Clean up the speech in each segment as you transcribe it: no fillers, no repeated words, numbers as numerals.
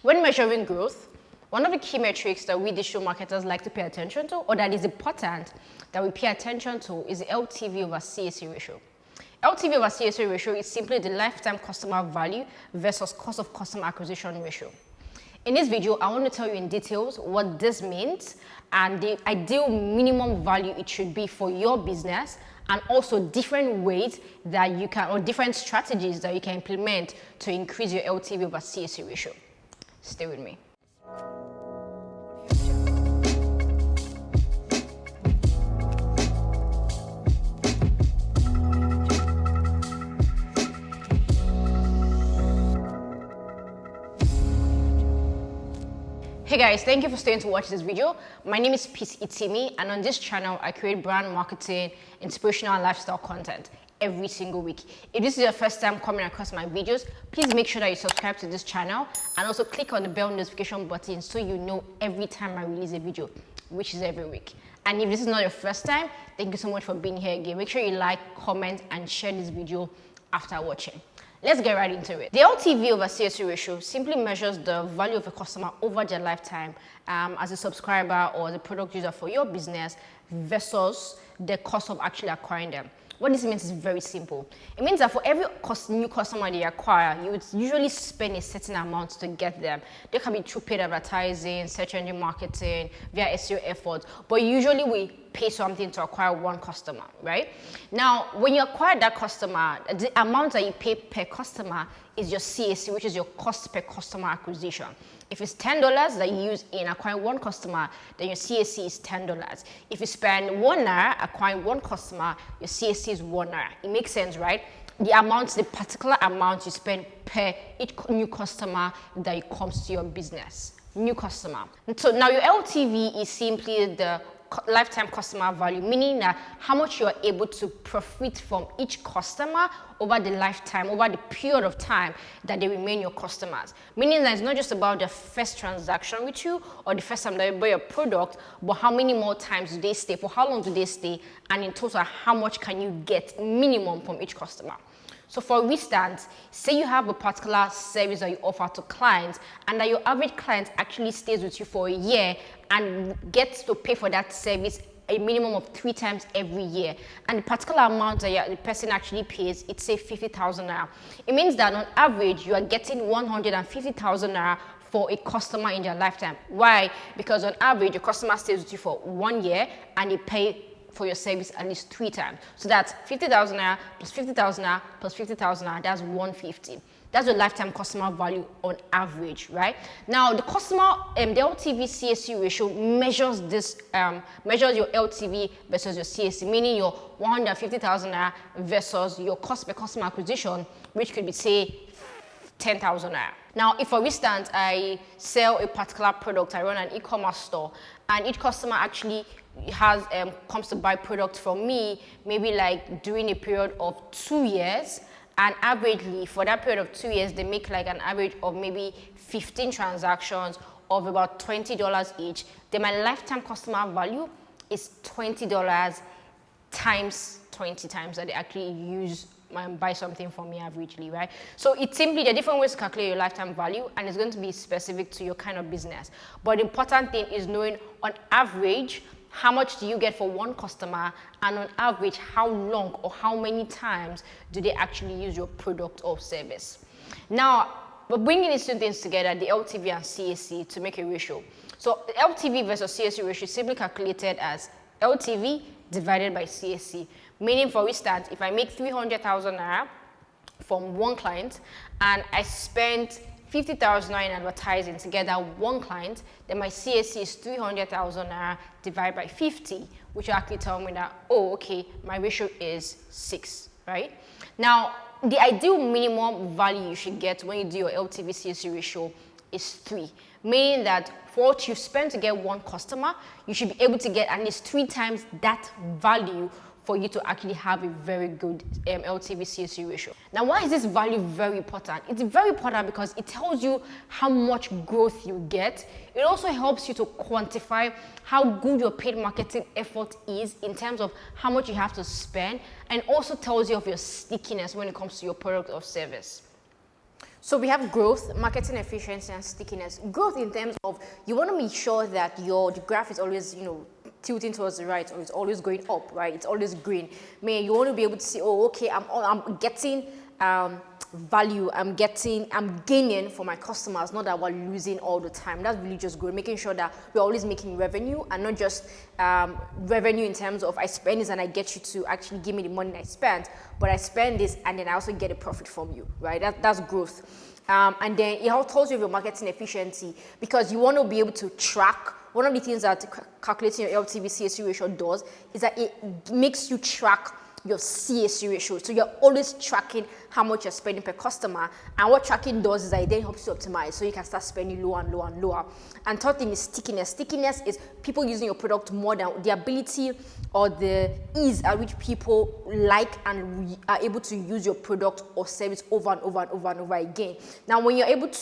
When measuring growth, one of the key metrics that we digital marketers like to pay attention to, or that is important that we pay attention to, is the LTV over CAC ratio. LTV over CAC ratio is simply the lifetime customer value versus cost of customer acquisition ratio. In this video, I want to tell you in details what this means and the ideal minimum value it should be for your business, and also different ways that you can, or different strategies that you can implement to increase your LTV over CAC ratio. Stay with me. Hey guys, thank you for staying to watch this video. My name is Itimi, and on this channel, I create brand marketing, inspirational and lifestyle content every single week. If this is your first time coming across my videos, please make sure that you subscribe to this channel and also click on the bell notification button so you know every time I release a video, which is every week. And if this is not your first time, thank you so much for being here again. Make sure you like, comment, and share this video after watching. Let's get right into it. The LTV over CAC ratio simply measures the value of a customer over their lifetime as a subscriber or as a product user for your business versus the cost of actually acquiring them. What this means is very simple. It means that for every new customer they acquire, you would usually spend a certain amount to get them. They can be through paid advertising, search engine marketing, via SEO efforts, but usually we pay something to acquire one customer, right? Now, when you acquire that customer, the amount that you pay per customer is your CAC, which is your cost per customer acquisition. If it's $10 that you use in acquiring one customer, then your CAC is $10. If you spend ₦1 acquiring one customer, your CAC is ₦1. It makes sense, right? The particular amount you spend per each new customer that comes to your business. New customer. And so now your LTV is simply the lifetime customer value, meaning that how much you are able to profit from each customer over the lifetime, over the period of time that they remain your customers. Meaning that it's not just about the first transaction with you or the first time that you buy your product, but how many more times do they stay, for how long do they stay, and in total, how much can you get minimum from each customer. So for instance, say you have a particular service that you offer to clients and that your average client actually stays with you for a year and gets to pay for that service a minimum of 3 times every year. And the particular amount that the person actually pays, it's say 50,000 naira. It means that on average, you are getting 150,000 naira for a customer in their lifetime. Why? Because on average, your customer stays with you for 1 year and they pay for your service at least 3 times. So that's 50,000 naira plus 50,000 naira plus 50,000 naira, that's 150. That's your lifetime customer value on average, right? Now the the LTV CAC ratio measures this, measures your LTV versus your CAC, meaning your 150,000 naira versus your cost per customer acquisition, which could be say 10,000 naira. Now, if for instance, I sell a particular product, I run an e-commerce store, and each customer actually comes to buy product from me, maybe like during a period of 2 years, and averagely for that period of 2 years, they make like an average of maybe 15 transactions of about $20 each, then my lifetime customer value is $20 times 20 times that they actually use and buy something from me averagely, right? So it's simply the different ways to calculate your lifetime value, and it's going to be specific to your kind of business. But the important thing is knowing on average, how much do you get for one customer, and on average, how long or how many times do they actually use your product or service. Now, we're bringing these two things together, the LTV and CAC, to make a ratio. So the LTV versus CAC ratio is simply calculated as LTV divided by CAC. Meaning, for instance, if I make 300,000 naira from one client and I spent 50,000 naira in advertising to get that one client, then my CAC is 300,000 naira divided by 50, which will actually tell me that, oh, okay, my ratio is 6, right? Now, the ideal minimum value you should get when you do your LTV CAC ratio is 3, meaning that for what you spend to get one customer, you should be able to get at least 3 times that value for you to actually have a very good LTV CAC ratio. Now, why is this value very important? It's very important because it tells you how much growth you get. It also helps you to quantify how good your paid marketing effort is in terms of how much you have to spend, and also tells you of your stickiness when it comes to your product or service. So we have growth, marketing efficiency, and stickiness. Growth in terms of you want to make sure that the graph is always, tilting towards the right, or it's always going up, right? It's always green. You want to be able to see, oh, okay, I'm getting value, I'm gaining for my customers, not that we're losing all the time. That's really just good, making sure that we're always making revenue, and not just revenue in terms of I spend this and I get you to actually give me the money I spent, but I spend this and then I also get a profit from you, right? That's growth. And then it all tells you your marketing efficiency, because you want to be able to track. One of the things that calculating your LTV-CAC ratio does is that it makes you track your CAC ratio. So you're always tracking how much you're spending per customer. And what tracking does is that it then helps you optimize, so you can start spending lower and lower and lower. And third thing is stickiness. Stickiness is people using your product more, than the ability or the ease at which people like and are able to use your product or service over and over and over and over again. Now, when you want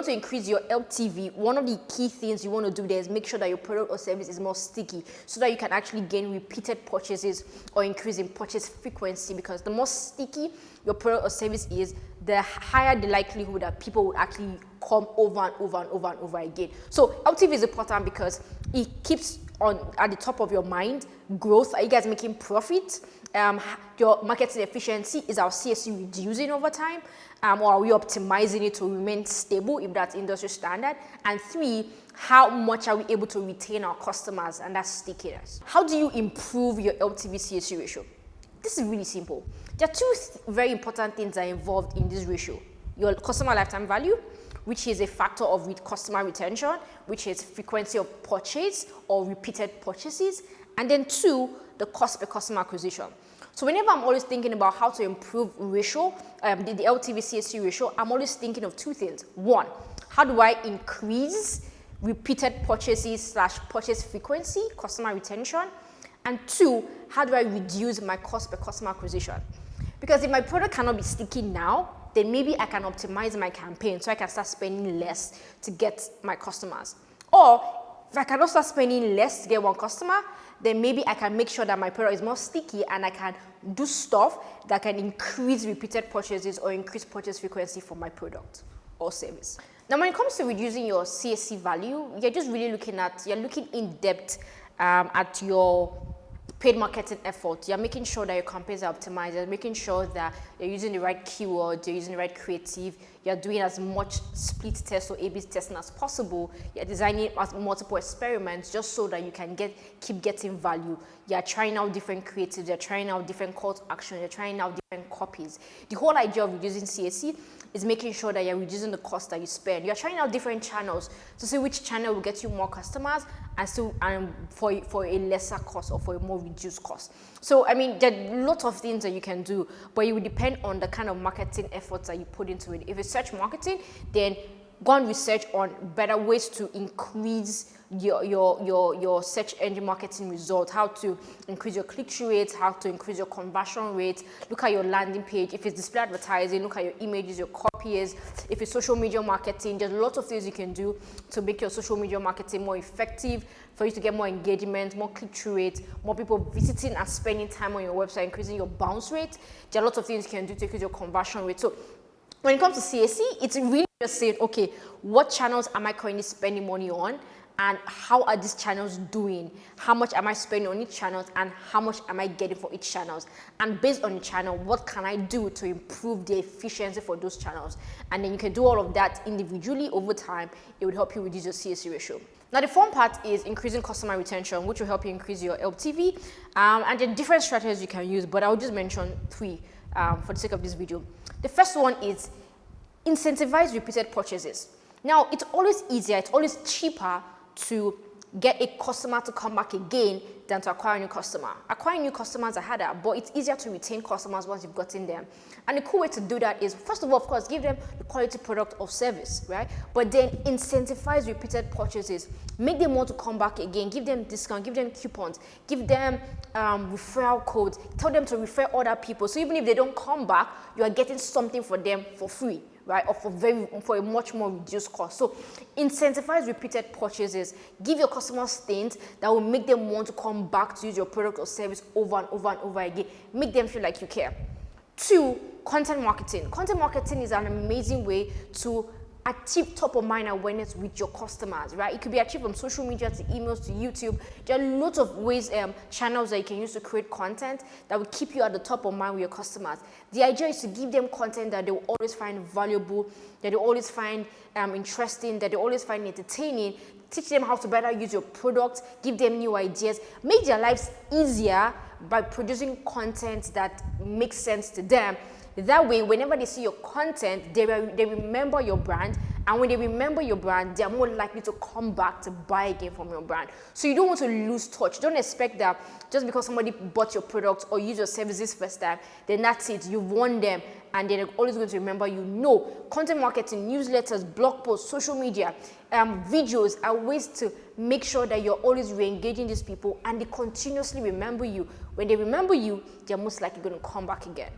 to increase your LTV, one of the key things you want to do there is make sure that your product or service is more sticky, so that you can actually gain repeated purchases or increase in purchase frequency. Because the more sticky your product or service is, the higher the likelihood that people will actually come over and over and over and over again. So LTV is important because it keeps at the top of your mind. Growth, are you guys making profit? Your marketing efficiency, is our CAC reducing over time? Or are we optimizing it to remain stable if that's industry standard? And 3, how much are we able to retain our customers? And that's stickiness. How do you improve your LTV-CAC ratio? This is really simple. There are 2 very important things that are involved in this ratio. Your customer lifetime value, which is a factor of customer retention, which is frequency of purchase or repeated purchases. And then 2, the cost per customer acquisition. So whenever I'm always thinking about how to improve ratio, the LTV-CAC ratio, I'm always thinking of 2 things. 1, how do I increase repeated purchases / purchase frequency, customer retention? And 2, how do I reduce my cost per customer acquisition? Because if my product cannot be sticky now, then maybe I can optimize my campaign so I can start spending less to get my customers. Or if I cannot start spending less to get one customer, then maybe I can make sure that my product is more sticky and I can do stuff that can increase repeated purchases or increase purchase frequency for my product or service. Now, when it comes to reducing your CAC value, you're just really looking in depth at your paid marketing effort. You're making sure that your campaigns are optimized. You're making sure that you're using the right keywords, you're using the right creative, you're doing as much split test or A/B testing as possible. You're designing multiple experiments just so that you can keep getting value. You're trying out different creatives, you're trying out different call to action, you're trying out different copies. The whole idea of reducing CAC is making sure that you're reducing the cost that you spend. You're trying out different channels to see which channel will get you more customers and for a lesser cost or for a more reduced cost. So, I mean, there are lots of things that you can do, but it will depend on the kind of marketing efforts that you put into it. If it's search marketing, then go and research on better ways to increase your search engine marketing results, how to increase your click-through rate, how to increase your conversion rate. Look at your landing page. If it's display advertising, look at your images, your copies. If it's social media marketing, there's lots of things you can do to make your social media marketing more effective, for you to get more engagement, more click-through rate, more people visiting and spending time on your website, increasing your bounce rate. There are lots of things you can do to increase your conversion rate. So when it comes to CAC, it's really just saying, okay, what channels am I currently spending money on? And how are these channels doing? How much am I spending on each channel, and how much am I getting for each channel? And based on the channel, what can I do to improve the efficiency for those channels? And then you can do all of that individually over time. It would help you reduce your CAC ratio. Now, the fun part is increasing customer retention, which will help you increase your LTV. And there are different strategies you can use, but I'll just mention 3 for the sake of this video. The first one is incentivize repeated purchases. Now, it's always easier, it's always cheaper to get a customer to come back again than to acquire a new customer. Acquiring new customers are harder, but it's easier to retain customers once you've gotten them. And the cool way to do that is, first of all, of course, give them the quality product or service, right? But then incentivize repeated purchases. Make them want to come back again. Give them discount, give them coupons, give them referral codes. Tell them to refer other people. So even if they don't come back, you are getting something for them for free, right? Or for a much more reduced cost. So incentivize repeated purchases. Give your customers things that will make them want to come back to use your product or service over and over and over again. Make them feel like you care. Two, content marketing. Content marketing is an amazing way to achieve top of mind awareness with your customers, right? It could be achieved from social media to emails to YouTube. There are lots of ways, channels that you can use to create content that will keep you at the top of mind with your customers. The idea is to give them content that they will always find valuable, that they always find interesting, that they always find entertaining. Teach them how to better use your product, give them new ideas, make their lives easier by producing content that makes sense to them. That way, whenever they see your content, they remember your brand, and when they remember your brand, they are more likely to come back to buy again from your brand. So you don't want to lose touch. Don't expect that just because somebody bought your product or used your services first time, then that's it, you've won them, and they're always going to remember you. No, content marketing, newsletters, blog posts, social media, videos are ways to make sure that you're always re-engaging these people and they continuously remember you. When they remember you, they're most likely going to come back again.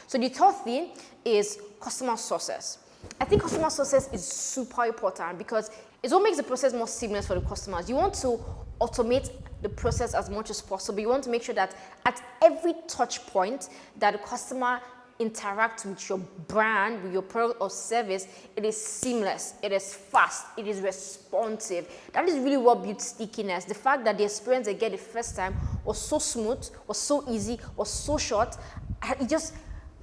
So the third thing is customer success. I think customer success is super important because it's what makes the process more seamless for the customers. You want to automate the process as much as possible. You want to make sure that at every touch point that the customer interacts with your brand, with your product or service, it is seamless, it is fast, it is responsive. That is really what builds stickiness. The fact that the experience they get the first time was so smooth, was so easy, was so short, it just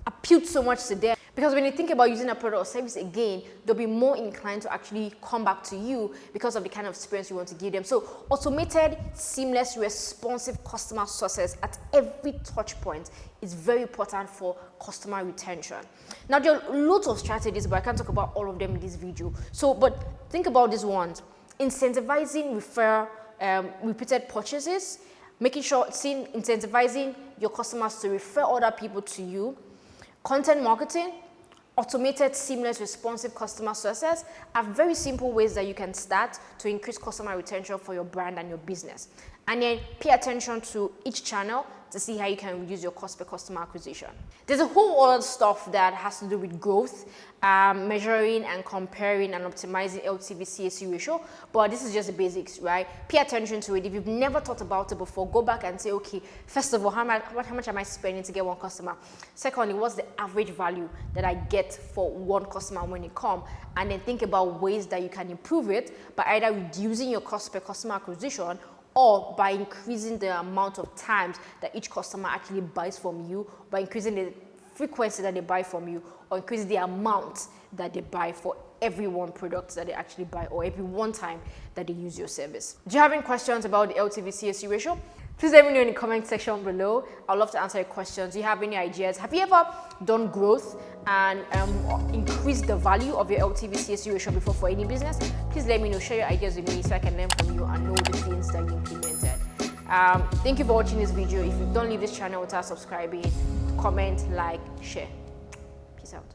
appealed so much to them. Because when you think about using a product or service again, they'll be more inclined to actually come back to you because of the kind of experience you want to give them. So automated, seamless, responsive customer success at every touch point is very important for customer retention. Now, there are lots of strategies, but I can't talk about all of them in this video. But think about these ones. Incentivizing repeated purchases, incentivizing your customers to refer other people to you. Content marketing, automated, seamless, responsive customer success are very simple ways that you can start to increase customer retention for your brand and your business. And then pay attention to each channel to see how you can reduce your cost per customer acquisition. There's a whole other stuff that has to do with growth, measuring and comparing and optimizing LTV-CAC ratio, but this is just the basics, right? Pay attention to it. If you've never thought about it before, go back and say, okay, first of all, how much am I spending to get one customer? Secondly, what's the average value that I get for one customer when they come? And then think about ways that you can improve it by either reducing your cost per customer acquisition or by increasing the amount of times that each customer actually buys from you, by increasing the frequency that they buy from you, or increasing the amount that they buy for every one product that they actually buy or every one time that they use your service. Do you have any questions about the LTV-CAC ratio? Please let me know in the comment section below. I'd love to answer your questions. Do you have any ideas? Have you ever done growth and increased the value of your LTV-CAC ratio before for any business? Please let me know. Share your ideas with me so I can learn from you and know the things that you implemented. Thank you for watching this video. If you don't leave this channel without subscribing, comment, like, share. Peace out.